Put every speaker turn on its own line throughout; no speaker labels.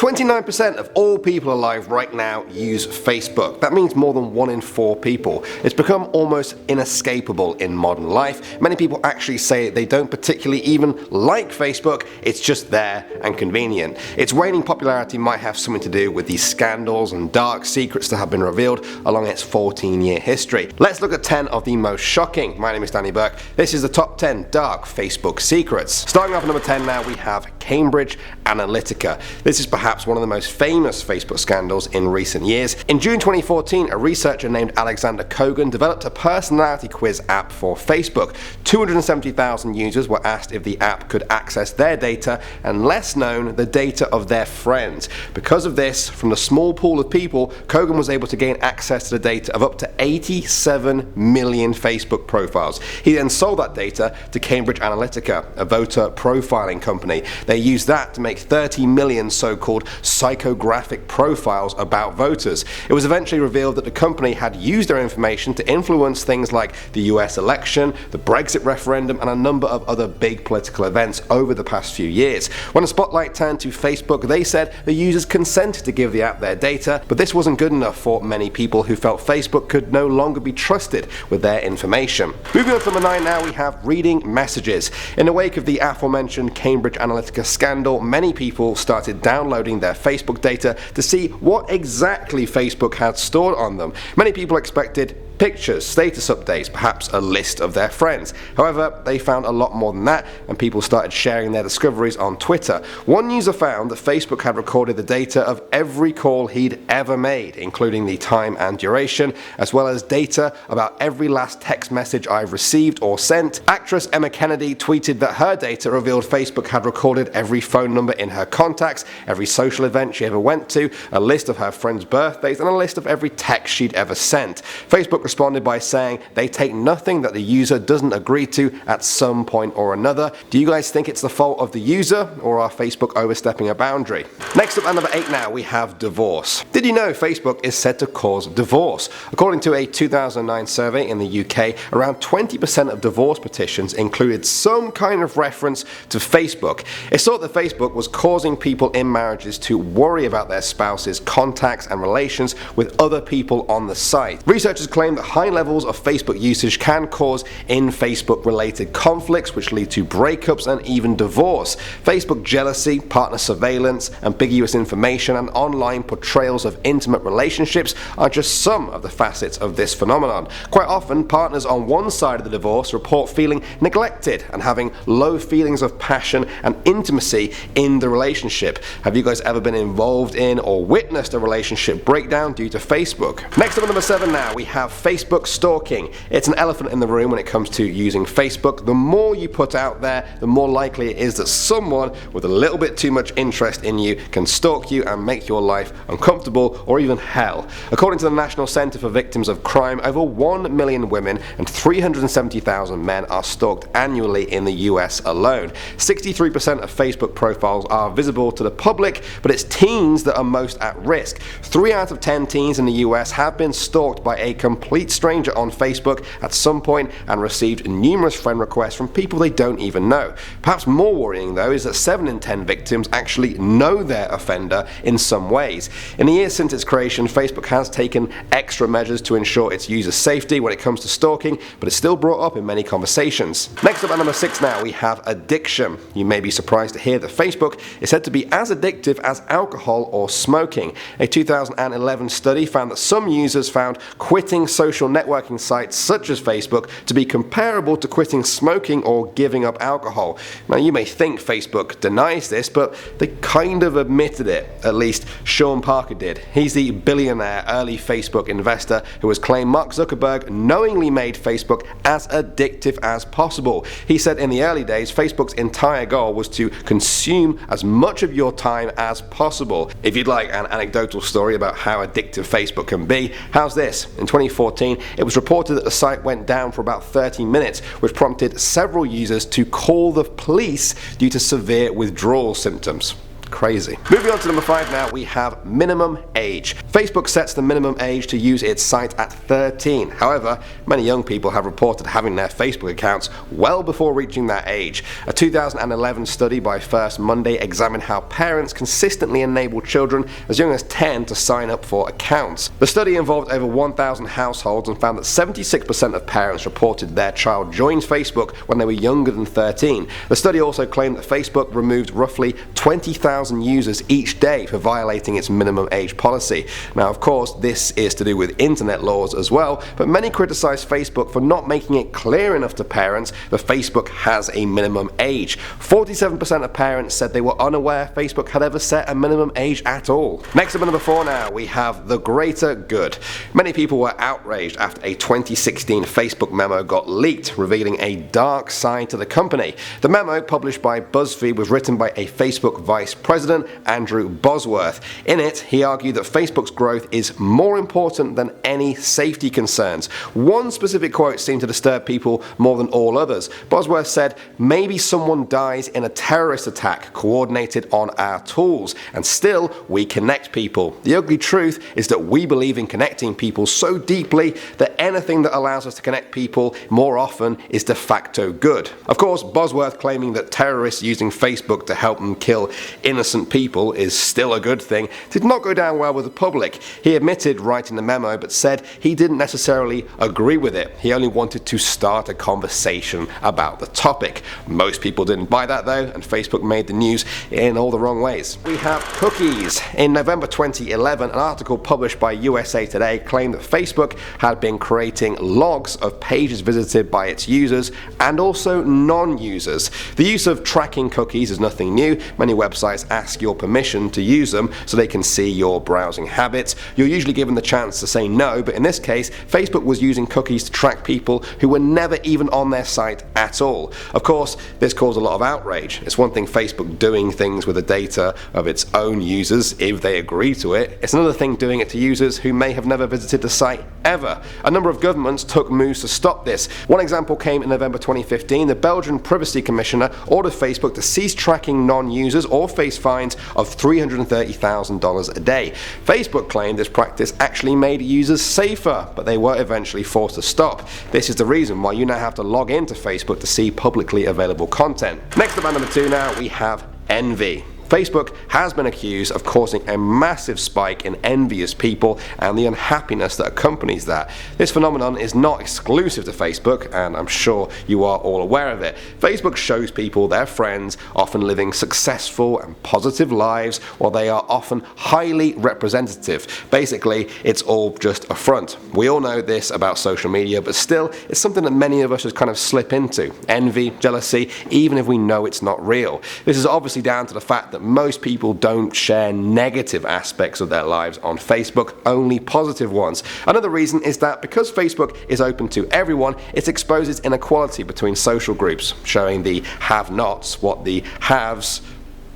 29% of all people alive right now use Facebook. That means more than 1 in 4 people. It's become almost inescapable in modern life. Many people actually say they don't particularly even like Facebook, it's just there and convenient. Its waning popularity might have something to do with these scandals and dark secrets that have been revealed along its 14-year history. Let's look at 10 of the most shocking. My name is Danny Burke. This is the top 10 dark Facebook secrets. Starting off at number 10 now, we have Cambridge Analytica. This is perhaps one of the most famous Facebook scandals in recent years. In June 2014, a researcher named Alexander Kogan developed a personality quiz app for Facebook. 270,000 users were asked if the app could access their data and, less known, the data of their friends. Because of this, from the small pool of people, Kogan was able to gain access to the data of up to 87 million Facebook profiles. He then sold that data to Cambridge Analytica, a voter profiling company. They used that to make 30 million so-called psychographic profiles about voters. It was eventually revealed that the company had used their information to influence things like the US election, the Brexit referendum, and a number of other big political events over the past few years. When the spotlight turned to Facebook, they said the users consented to give the app their data, but this wasn't good enough for many people who felt Facebook could no longer be trusted with their information. Moving on to number 9 now, we have reading messages. In the wake of the aforementioned Cambridge Analytica scandal, many people started downloading their Facebook data to see what exactly Facebook had stored on them. Many people expected pictures, status updates, perhaps a list of their friends. However, they found a lot more than that, and people started sharing their discoveries on Twitter. One user found that Facebook had recorded the data of every call he'd ever made, including the time and duration, as well as data about every last text message I've received or sent. Actress Emma Kennedy tweeted that her data revealed Facebook had recorded every phone number in her contacts, every social event she ever went to, a list of her friends' birthdays, and a list of every text she'd ever sent. Facebook responded by saying they take nothing that the user doesn't agree to at some point or another. Do you guys think it's the fault of the user, or are Facebook overstepping a boundary? Next up at number 8 now, we have divorce. Did you know Facebook is said to cause divorce? According to a 2009 survey in the UK, around 20% of divorce petitions included some kind of reference to Facebook. It's thought that Facebook was causing people in marriages to worry about their spouse's contacts and relations with other people on the site. Researchers claim that high levels of Facebook usage can cause in-Facebook related conflicts, which lead to breakups and even divorce. Facebook jealousy, partner surveillance, ambiguous information, and online portrayals of intimate relationships are just some of the facets of this phenomenon. Quite often, partners on one side of the divorce report feeling neglected and having low feelings of passion and intimacy in the relationship. Have you guys ever been involved in or witnessed a relationship breakdown due to Facebook? Next up at number 7 now, we have Facebook stalking. It's an elephant in the room when it comes to using Facebook. The more you put out there, the more likely it is that someone with a little bit too much interest in you can stalk you and make your life uncomfortable or even hell. According to the National Center for Victims of Crime, over 1 million women and 370,000 men are stalked annually in the US alone. 63% of Facebook profiles are visible to the public, but it's teens that are most at risk. 3 out of 10 teens in the US have been stalked by a complete stranger on Facebook at some point and received numerous friend requests from people they don't even know. Perhaps more worrying though is that 7 in 10 victims actually know their offender in some ways. In the years since its creation, Facebook has taken extra measures to ensure its users' safety when it comes to stalking, but it's still brought up in many conversations. Next up at number 6 now, we have addiction. You may be surprised to hear that Facebook is said to be as addictive as alcohol or smoking. A 2011 study found that some users found quitting social networking sites such as Facebook to be comparable to quitting smoking or giving up alcohol. Now you may think Facebook denies this, but they kind of admitted it. At least Sean Parker did. He's the billionaire early Facebook investor who has claimed Mark Zuckerberg knowingly made Facebook as addictive as possible. He said in the early days, Facebook's entire goal was to consume as much of your time as possible. If you'd like an anecdotal story about how addictive Facebook can be, how's this? In 2014, it was reported that the site went down for about 30 minutes, which prompted several users to call the police due to severe withdrawal symptoms. Crazy. Moving on to number 5 now, we have minimum age. Facebook sets the minimum age to use its site at 13. However, many young people have reported having their Facebook accounts well before reaching that age. A 2011 study by First Monday examined how parents consistently enable children as young as 10 to sign up for accounts. The study involved over 1,000 households and found that 76% of parents reported their child joined Facebook when they were younger than 13. The study also claimed that Facebook removed roughly 20,000 users each day for violating its minimum age policy. Now, of course, this is to do with internet laws as well, but many criticize Facebook for not making it clear enough to parents that Facebook has a minimum age. 47% of parents said they were unaware Facebook had ever set a minimum age at all. Next up at number 4 now, we have the greater good. Many people were outraged after a 2016 Facebook memo got leaked, revealing a dark side to the company. The memo, published by BuzzFeed, was written by a Facebook vice president, Andrew Bosworth. In it, he argued that Facebook's growth is more important than any safety concerns. One specific quote seemed to disturb people more than all others. Bosworth said, "Maybe someone dies in a terrorist attack coordinated on our tools, and still we connect people. The ugly truth is that we believe in connecting people so deeply that anything that allows us to connect people more often is de facto good." Of course, Bosworth claiming that terrorists using Facebook to help them kill innocent people is still a good thing did not go down well with the public. He admitted writing the memo but said he didn't necessarily agree with it. He only wanted to start a conversation about the topic. Most people didn't buy that though, and Facebook made the news in all the wrong ways. We have cookies. In November 2011, an article published by USA Today claimed that Facebook had been creating logs of pages visited by its users and also non-users. The use of tracking cookies is nothing new. Many websites ask your permission to use them so they can see your browsing habits. You're usually given the chance to say no, but in this case, Facebook was using cookies to track people who were never even on their site at all. Of course, this caused a lot of outrage. It's one thing Facebook doing things with the data of its own users if they agree to it. It's another thing doing it to users who may have never visited the site ever. A number of governments took moves to stop this. One example came in November 2015. The Belgian Privacy Commissioner ordered Facebook to cease tracking non-users or face fines of $330,000 a day. Facebook claimed this practice actually made users safer, but they were eventually forced to stop. This is the reason why you now have to log into Facebook to see publicly available content. Next up at number 2 now, we have envy. Facebook has been accused of causing a massive spike in envious people and the unhappiness that accompanies that. This phenomenon is not exclusive to Facebook, and I'm sure you are all aware of it. Facebook shows people their friends often living successful and positive lives while they are often highly representative. Basically, it's all just a front. We all know this about social media, but still, it's something that many of us just kind of slip into. Envy, jealousy, even if we know it's not real. This is obviously down to the fact that most people don't share negative aspects of their lives on Facebook, only positive ones. Another reason is that because Facebook is open to everyone, it exposes inequality between social groups, showing the have-nots what the haves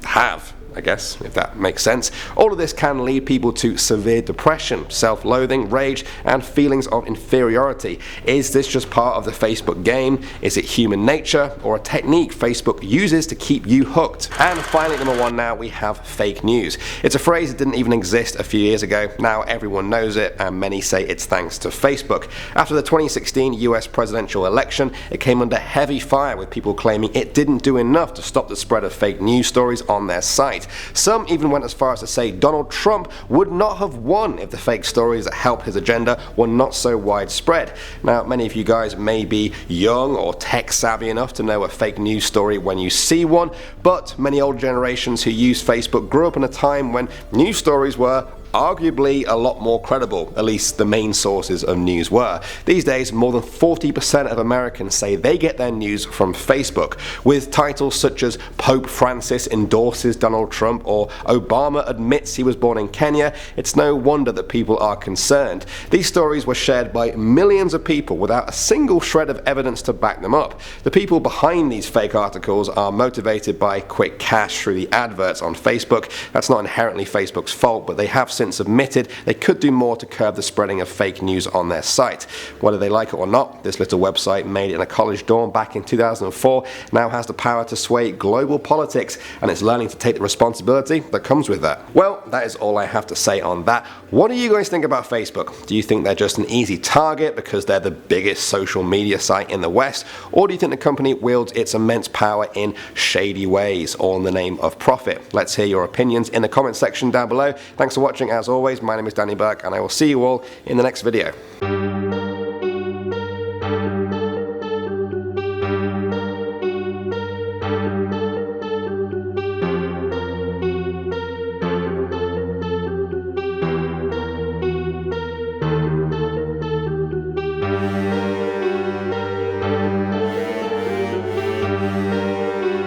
have, I guess, if that makes sense. All of this can lead people to severe depression, self-loathing, rage, and feelings of inferiority. Is this just part of the Facebook game? Is it human nature, or a technique Facebook uses to keep you hooked? And finally, number 1 now, we have fake news. It's a phrase that didn't even exist a few years ago. Now everyone knows it, and many say it's thanks to Facebook. After the 2016 US presidential election, it came under heavy fire with people claiming it didn't do enough to stop the spread of fake news stories on their site. Some even went as far as to say Donald Trump would not have won if the fake stories that helped his agenda were not so widespread. Now, many of you guys may be young or tech savvy enough to know a fake news story when you see one, but many old generations who use Facebook grew up in a time when news stories were arguably a lot more credible, at least the main sources of news were. These days, more than 40% of Americans say they get their news from Facebook, with titles such as Pope Francis endorses Donald Trump or Obama admits he was born in Kenya. It's no wonder that people are concerned. These stories were shared by millions of people without a single shred of evidence to back them up. The people behind these fake articles are motivated by quick cash through the adverts on Facebook. That's not inherently Facebook's fault, but they have since since admitted they could do more to curb the spreading of fake news on their site. Whether they like it or not, this little website made in a college dorm back in 2004 now has the power to sway global politics, and it's learning to take the responsibility that comes with that. Well, that is all I have to say on that. What do you guys think about Facebook? Do you think they're just an easy target because they're the biggest social media site in the West, or do you think the company wields its immense power in shady ways, all in the name of profit? Let's hear your opinions in the comment section down below. Thanks for watching. As always, my name is Danny Burke, and I will see you all in the next video.